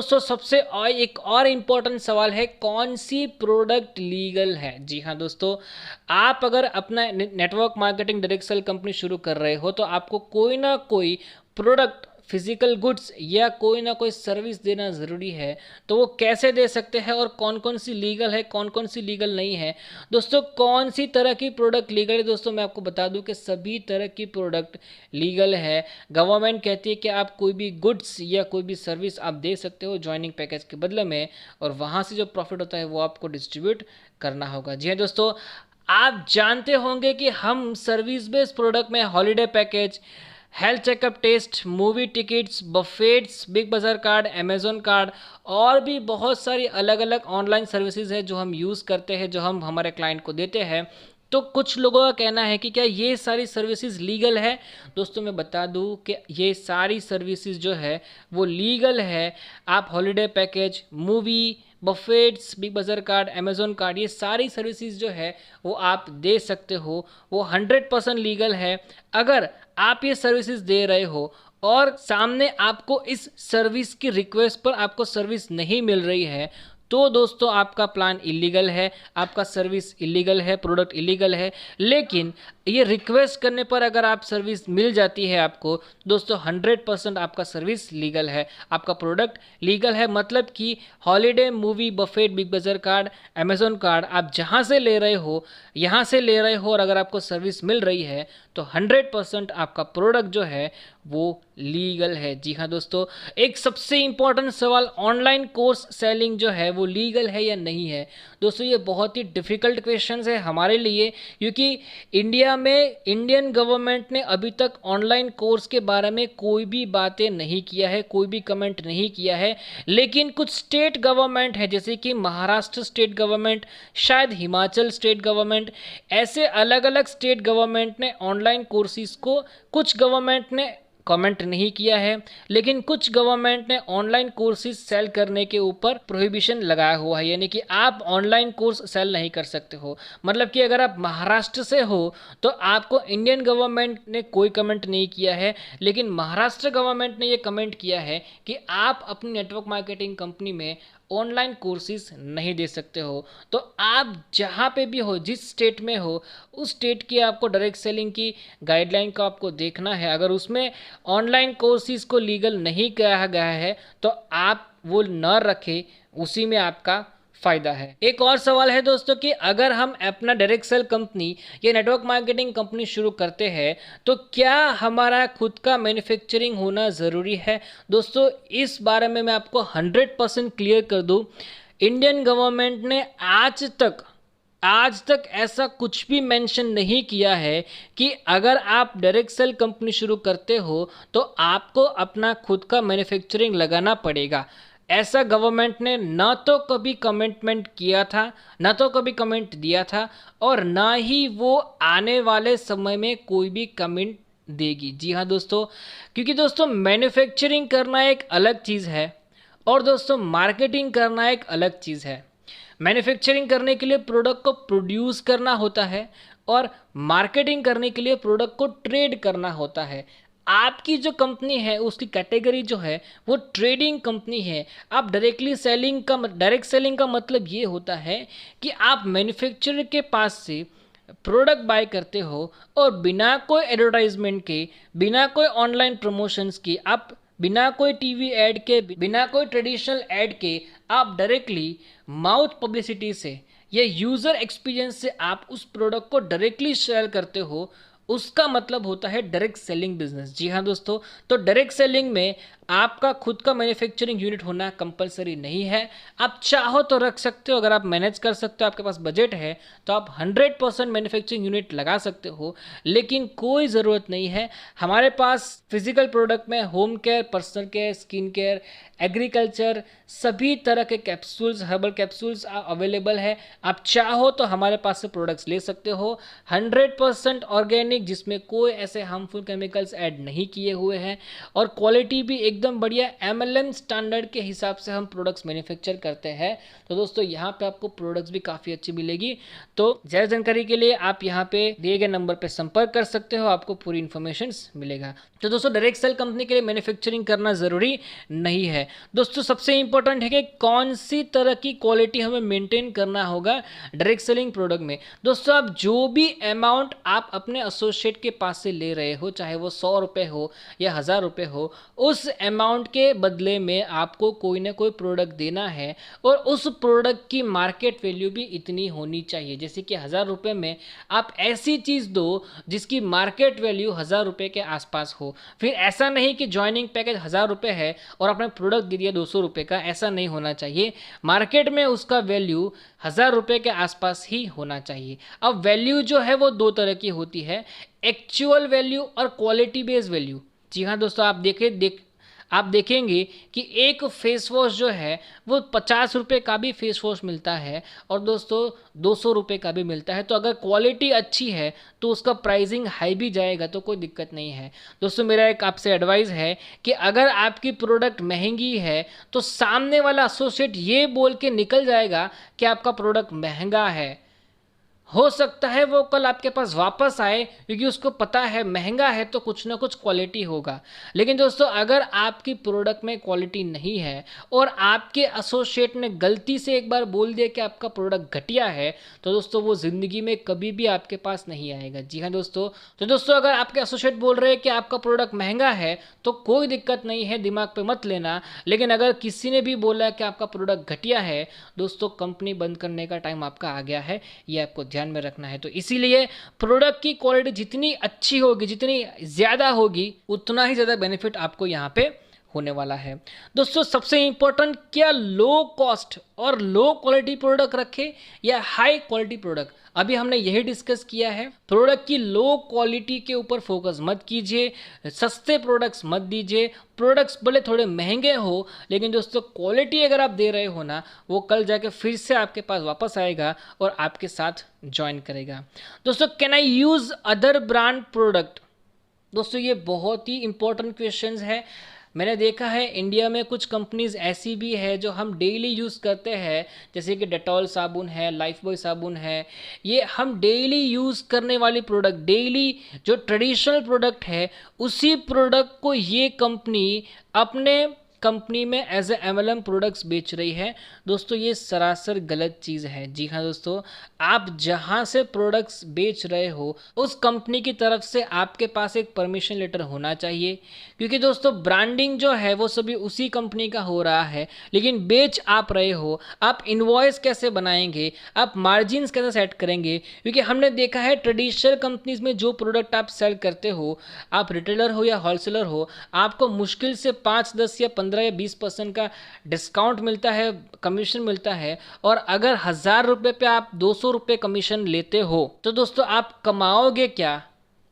दोस्तों सबसे एक और इम्पोर्टेंट सवाल है, कौन सी प्रोडक्ट लीगल है। जी हाँ दोस्तों, आप अगर अपना network marketing direct sale company शुरू कर रहे हो तो आपको कोई ना कोई प्रोडक्ट, फिजिकल गुड्स या कोई ना कोई सर्विस देना ज़रूरी है। तो वो कैसे दे सकते हैं और कौन कौन सी लीगल है, कौन कौन सी लीगल नहीं है। दोस्तों कौन सी तरह की प्रोडक्ट लीगल है, दोस्तों मैं आपको बता दूं कि सभी तरह की प्रोडक्ट लीगल है। गवर्नमेंट कहती है कि आप कोई भी गुड्स या कोई भी सर्विस आप दे सकते हो ज्वाइनिंग पैकेज के बदले में, और वहाँ से जो प्रॉफिट होता है वो आपको डिस्ट्रीब्यूट करना होगा। जी हाँ दोस्तों, आप जानते होंगे कि हम सर्विस बेस्ड प्रोडक्ट में holiday package, health checkup test, movie tickets, buffets, big Bazaar card, Amazon card और भी बहुत सारी अलग अलग ऑनलाइन सर्विसेज है जो हम यूज़ करते हैं, जो हम हमारे क्लाइंट को देते हैं। तो कुछ लोगों का कहना है कि क्या ये सारी सर्विसेज लीगल है। दोस्तों मैं बता दूं कि ये सारी सर्विसेज जो है वो लीगल है। आप holiday package, movie, बफेट्स, big Bazaar card, Amazon card, ये सारी सर्विसेज जो है वो आप दे सकते हो। वो 100% लीगल है। अगर आप ये सर्विसेज दे रहे हो और सामने आपको इस सर्विस की रिक्वेस्ट पर आपको सर्विस नहीं मिल रही है तो दोस्तों आपका प्लान इलीगल है, आपका सर्विस इलीगल है, प्रोडक्ट इलीगल है। लेकिन ये रिक्वेस्ट करने पर अगर आप सर्विस मिल जाती है आपको, दोस्तों 100% आपका सर्विस लीगल है, आपका प्रोडक्ट लीगल है। मतलब कि holiday, movie, Buffett, big Bazaar card, Amazon card आप जहाँ से ले रहे हो, यहाँ से ले रहे हो और अगर आपको सर्विस मिल रही है तो 100% आपका प्रोडक्ट जो है वो लीगल है। जी हाँ दोस्तों, एक सबसे इम्पॉर्टेंट सवाल, ऑनलाइन कोर्स सेलिंग जो है वो लीगल है या नहीं है। दोस्तों ये बहुत ही डिफ़िकल्ट क्वेश्चन है हमारे लिए, क्योंकि इंडिया में इंडियन गवर्नमेंट ने अभी तक ऑनलाइन कोर्स के बारे में कोई भी बातें नहीं किया है, कोई भी कमेंट नहीं किया है। लेकिन कुछ स्टेट गवर्नमेंट है जैसे कि महाराष्ट्र स्टेट गवर्नमेंट, शायद हिमाचल स्टेट गवर्नमेंट, ऐसे अलग अलग स्टेट गवर्नमेंट ने ऑनलाइन कोर्सेज को, कुछ गवर्नमेंट ने कमेंट नहीं किया है, लेकिन कुछ गवर्नमेंट ने ऑनलाइन कोर्सेज सेल करने के ऊपर प्रोहिबिशन लगाया हुआ है, यानी कि आप ऑनलाइन कोर्स सेल नहीं कर सकते हो। मतलब कि अगर आप महाराष्ट्र से हो तो आपको इंडियन गवर्नमेंट ने कोई कमेंट नहीं किया है, लेकिन महाराष्ट्र गवर्नमेंट ने ये कमेंट किया है कि आप अपनी नेटवर्क मार्केटिंग कंपनी में ऑनलाइन कोर्सेज नहीं दे सकते हो। तो आप जहाँ पे भी हो, जिस स्टेट में हो, उस स्टेट की आपको डायरेक्ट सेलिंग की गाइडलाइन को आपको देखना है। अगर उसमें ऑनलाइन कोर्सेज को लीगल नहीं कहा गया है तो आप वो न रखें, उसी में आपका फ़ायदा है। एक और सवाल है दोस्तों कि अगर हम अपना डायरेक्ट सेल कंपनी या नेटवर्क मार्केटिंग कंपनी शुरू करते हैं तो क्या हमारा खुद का मैन्युफैक्चरिंग होना ज़रूरी है। दोस्तों इस बारे में मैं आपको 100% क्लियर कर दूं, इंडियन गवर्नमेंट ने आज तक ऐसा कुछ भी मेंशन नहीं किया है कि अगर आप डायरेक्ट सेल कंपनी शुरू करते हो तो आपको अपना खुद का मैन्युफैक्चरिंग लगाना पड़ेगा। ऐसा गवर्नमेंट ने ना तो कभी कमिटमेंट किया था, ना तो कभी कमेंट दिया था, और ना ही वो आने वाले समय में कोई भी कमेंट देगी। जी हाँ दोस्तों, क्योंकि दोस्तों मैन्युफैक्चरिंग करना एक अलग चीज़ है और दोस्तों मार्केटिंग करना एक अलग चीज़ है। मैन्युफैक्चरिंग करने के लिए प्रोडक्ट को प्रोड्यूस करना होता है और मार्केटिंग करने के लिए प्रोडक्ट को ट्रेड करना होता है। आपकी जो कंपनी है उसकी कैटेगरी जो है वो ट्रेडिंग कंपनी है। आप डायरेक्ट सेलिंग का मतलब ये होता है कि आप मैन्युफैक्चरर के पास से प्रोडक्ट बाय करते हो और बिना कोई एडवर्टाइजमेंट के, बिना कोई ऑनलाइन प्रमोशंस की, आप बिना कोई टीवी ऐड के, बिना कोई ट्रेडिशनल ऐड के, आप डायरेक्टली माउथ पब्लिसिटी से या यूज़र एक्सपीरियंस से आप उस प्रोडक्ट को डायरेक्टली शेयर करते हो। उसका मतलब होता है डायरेक्ट सेलिंग बिजनेस। जी हाँ दोस्तों, तो डायरेक्ट सेलिंग में आपका खुद का मैन्युफैक्चरिंग यूनिट होना कंपलसरी नहीं है। आप चाहो तो रख सकते हो, अगर आप मैनेज कर सकते हो, आपके पास बजट है तो आप 100% मैन्युफैक्चरिंग यूनिट लगा सकते हो, लेकिन कोई ज़रूरत नहीं है। हमारे पास फिजिकल प्रोडक्ट में home care, personal care, skin care, agriculture, सभी तरह के कैप्सूल्स, हर्बल कैप्सूल्स अवेलेबल है। आप चाहो तो हमारे पास से प्रोडक्ट्स ले सकते हो। 100% ऑर्गेनिक, जिसमें कोई ऐसे हार्मफुल केमिकल्स ऐड नहीं किए हुए हैं, और क्वालिटी भी एकदम एकदम बढ़िया MLM स्टैंडर्ड के हिसाब से हम प्रोडक्ट्स मैन्युफैक्चर करते हैं। तो दोस्तों यहाँ पे आपको प्रोडक्ट्स भी काफ़ी अच्छी मिलेगी। तो ज़्यादा जानकारी के लिए आप यहाँ पे दिए गए नंबर पे संपर्क कर सकते हो, आपको पूरी इन्फॉर्मेशन मिलेगा। तो दोस्तों डायरेक्ट सेल कंपनी के लिए मैन्युफैक्चरिंग करना ज़रूरी नहीं है। दोस्तों सबसे इंपॉर्टेंट है कि कौन सी तरह की क्वालिटी हमें मेंटेन करना होगा डायरेक्ट सेलिंग प्रोडक्ट में। दोस्तों आप जो भी अमाउंट आप अपने एसोसिएट के पास से ले रहे हो, चाहे वो 100 रुपये हो या 1000 रुपये हो, उस अमाउंट के बदले में आपको कोई ना कोई प्रोडक्ट देना है और उस प्रोडक्ट की मार्केट वैल्यू भी इतनी होनी चाहिए। जैसे कि 1000 रुपये में आप ऐसी चीज़ दो जिसकी मार्केट वैल्यू 1000 रुपये के आसपास हो। फिर ऐसा नहीं कि ज्वाइनिंग पैकेज 1000 रुपये है और आपने प्रोडक्ट दे दिया 200 रुपये का, ऐसा नहीं होना चाहिए। मार्केट में उसका वैल्यू 1000 रुपये के आसपास ही होना चाहिए। अब वैल्यू जो है वो दो तरह की होती है, एक्चुअल वैल्यू और क्वालिटी बेस्ड वैल्यू। जी हाँ दोस्तों, आप देखेंगे कि एक फेस वॉश जो है वो 50 रुपये का भी फेस वॉश मिलता है और दोस्तों 200 रुपये का भी मिलता है। तो अगर क्वालिटी अच्छी है तो उसका प्राइसिंग हाई भी जाएगा, तो कोई दिक्कत नहीं है। दोस्तों मेरा एक आपसे एडवाइस है कि अगर आपकी प्रोडक्ट महंगी है तो सामने वाला एसोसिएट ये बोल के निकल जाएगा कि आपका प्रोडक्ट महंगा है। हो सकता है वो कल आपके पास वापस आए क्योंकि उसको पता है महंगा है तो कुछ ना कुछ क्वालिटी होगा। लेकिन दोस्तों अगर आपकी प्रोडक्ट में क्वालिटी नहीं है और आपके एसोसिएट ने गलती से एक बार बोल दिया कि आपका प्रोडक्ट घटिया है, तो दोस्तों वो ज़िंदगी में कभी भी आपके पास नहीं आएगा। जी हाँ दोस्तों, तो दोस्तों अगर आपके एसोसिएट बोल रहे हैं कि आपका प्रोडक्ट महंगा है तो कोई दिक्कत नहीं है, दिमाग पे मत लेना। लेकिन अगर किसी ने भी बोला कि आपका प्रोडक्ट घटिया है, दोस्तों कंपनी बंद करने का टाइम आपका आ गया है, ये आपको ध्यान में रखना है। तो इसीलिए प्रोडक्ट की क्वालिटी जितनी अच्छी होगी, जितनी ज़्यादा होगी, उतना ही ज़्यादा बेनिफिट आपको यहाँ पे होने वाला है। दोस्तों सबसे इंपॉर्टेंट, क्या लो कॉस्ट और लो क्वालिटी प्रोडक्ट रखे या हाई क्वालिटी प्रोडक्ट? अभी हमने यही डिस्कस किया है। प्रोडक्ट की लो क्वालिटी के ऊपर फोकस मत कीजिए, सस्ते प्रोडक्ट्स मत दीजिए। प्रोडक्ट्स भले थोड़े महंगे हो लेकिन दोस्तों क्वालिटी अगर आप दे रहे हो ना, वो कल जाके फिर से आपके पास वापस आएगा और आपके साथ ज्वाइन करेगा। दोस्तों can I use other brand product? दोस्तों ये बहुत ही इंपॉर्टेंट क्वेश्चन है। मैंने देखा है इंडिया में कुछ कंपनीज ऐसी भी है जो हम डेली यूज़ करते हैं, जैसे कि डेटॉल साबुन है, लाइफ बॉय साबुन है। ये हम डेली यूज़ करने वाली प्रोडक्ट, डेली जो ट्रेडिशनल प्रोडक्ट है, उसी प्रोडक्ट को ये कंपनी अपने कंपनी में एज ए MLM प्रोडक्ट्स बेच रही है। दोस्तों ये सरासर गलत चीज़ है। जी हाँ दोस्तों, आप जहाँ से प्रोडक्ट्स बेच रहे हो उस कंपनी की तरफ से आपके पास एक परमिशन लेटर होना चाहिए, क्योंकि दोस्तों ब्रांडिंग जो है वो सभी उसी कंपनी का हो रहा है। लेकिन बेच आप रहे हो, आप इनवॉइस कैसे बनाएंगे, आप मार्जिन्स कैसे सेट करेंगे? क्योंकि हमने देखा है ट्रेडिशनल कंपनीज में जो प्रोडक्ट आप सेल करते हो, आप रिटेलर हो या होलसेलर हो, आपको मुश्किल से 5, 10 या 15 या 20% का डिस्काउंट मिलता है, कमीशन मिलता है। और अगर 1000 रुपये पे आप 200 रुपये कमीशन लेते हो तो दोस्तों आप कमाओगे क्या,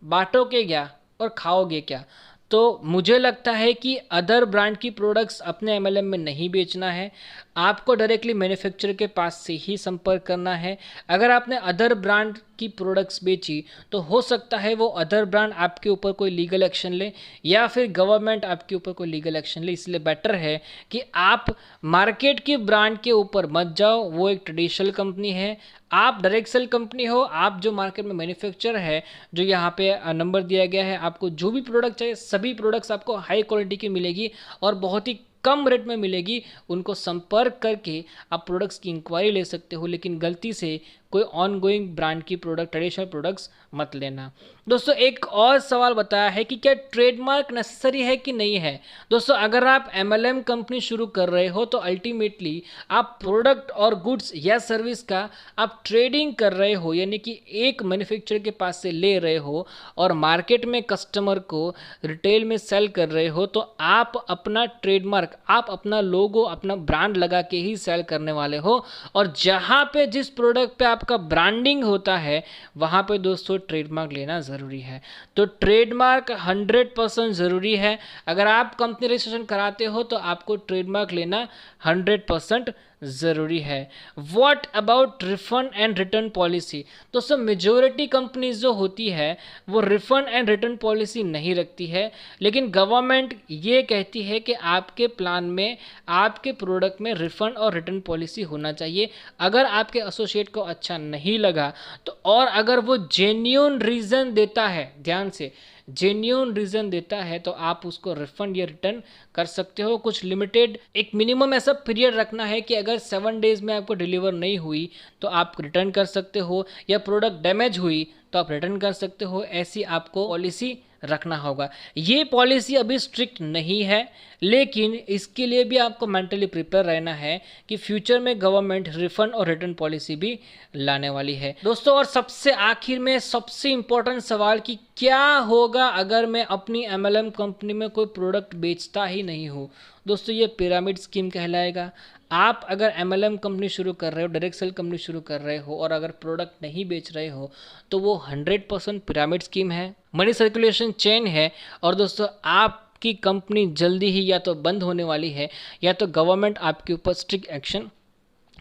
बांटोगे क्या और खाओगे क्या? तो मुझे लगता है कि अदर ब्रांड की प्रोडक्ट्स अपने MLM में नहीं बेचना है, आपको डायरेक्टली मैन्युफैक्चरर के पास से ही संपर्क करना है। अगर आपने अदर ब्रांड की प्रोडक्ट्स बेची तो हो सकता है वो अदर ब्रांड आपके ऊपर कोई लीगल एक्शन ले या फिर गवर्नमेंट आपके ऊपर कोई लीगल एक्शन ले। इसलिए बेटर है कि आप मार्केट की ब्रांड के ऊपर मत जाओ, वो एक ट्रेडिशनल कंपनी है। आप डायरेक्ट सेल कंपनी हो, आप जो मार्केट में मैन्युफैक्चरर है, जो यहाँ पे नंबर दिया गया है, आपको जो भी प्रोडक्ट चाहिए सभी प्रोडक्ट्स आपको हाई क्वालिटी की मिलेगी और बहुत ही कम रेट में मिलेगी। उनको संपर्क करके आप प्रोडक्ट्स की इंक्वायरी ले सकते हो, लेकिन गलती से कोई ऑनगोइंग ब्रांड की प्रोडक्ट, ट्रेडिशनल प्रोडक्ट्स मत लेना। दोस्तों एक और सवाल बताया है कि क्या ट्रेडमार्क नेसेसरी है कि नहीं है? दोस्तों अगर आप MLM कंपनी शुरू कर रहे हो तो अल्टीमेटली आप प्रोडक्ट और गुड्स या सर्विस का आप ट्रेडिंग कर रहे हो, यानी कि एक मैन्युफैक्चरर के पास से ले रहे हो और मार्केट में कस्टमर को रिटेल में सेल कर रहे हो। तो आप अपना ट्रेडमार्क, आप अपना लोगो, अपना ब्रांड लगा के ही सेल करने वाले हो। और जहाँ पे जिस प्रोडक्ट पे आपका ब्रांडिंग होता है वहाँ पे दोस्तों ट्रेडमार्क लेना ज़रूरी है। तो ट्रेडमार्क 100% ज़रूरी है। अगर आप कंपनी रजिस्ट्रेशन कराते हो तो आपको ट्रेडमार्क लेना 100% ज़रूरी है। What about refund and return policy? दोस्तों मेजोरिटी कंपनीज जो होती है वो रिफंड एंड रिटर्न पॉलिसी नहीं रखती है, लेकिन गवर्नमेंट ये कहती है कि आपके प्लान में, आपके प्रोडक्ट में रिफंड और रिटर्न पॉलिसी होना चाहिए। अगर आपके एसोसिएट को अच्छा नहीं लगा तो, और अगर वो जेन्युइन रीज़न देता है, ध्यान से, जेन्यून रीज़न देता है तो आप उसको रिफंड या रिटर्न कर सकते हो। कुछ लिमिटेड, एक मिनिमम ऐसा पीरियड रखना है कि अगर 7 डेज़ में आपको डिलीवर नहीं हुई तो आप रिटर्न कर सकते हो, या प्रोडक्ट डैमेज हुई तो आप रिटर्न कर सकते हो। ऐसी आपको पॉलिसी रखना होगा। ये पॉलिसी अभी स्ट्रिक्ट नहीं है, लेकिन इसके लिए भी आपको मेंटली प्रिपेयर रहना है कि फ्यूचर में गवर्नमेंट रिफंड और रिटर्न पॉलिसी भी लाने वाली है दोस्तों। और सबसे आखिर में सबसे इंपॉर्टेंट सवाल कि क्या होगा अगर मैं अपनी एमएलएम कंपनी में कोई प्रोडक्ट बेचता ही नहीं हूँ? दोस्तों ये पिरामिड स्कीम कहलाएगा। आप अगर एमएलएम कंपनी शुरू कर रहे हो, डायरेक्ट सेल कंपनी शुरू कर रहे हो, और अगर प्रोडक्ट नहीं बेच रहे हो तो वो 100% पिरामिड स्कीम है, मनी सर्कुलेशन चेन है। और दोस्तों आपकी कंपनी जल्दी ही या तो बंद होने वाली है, या तो गवर्नमेंट आपके ऊपर स्ट्रिक्ट एक्शन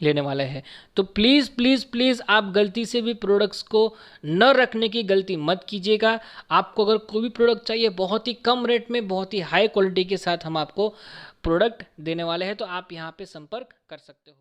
लेने वाला है। तो प्लीज़ प्लीज़ प्लीज़ आप गलती से भी प्रोडक्ट्स को न रखने की गलती मत कीजिएगा। आपको अगर कोई भी प्रोडक्ट चाहिए बहुत ही कम रेट में, बहुत ही हाई क्वालिटी के साथ हम आपको प्रोडक्ट देने वाले हैं, तो आप यहाँ पे संपर्क कर सकते हो।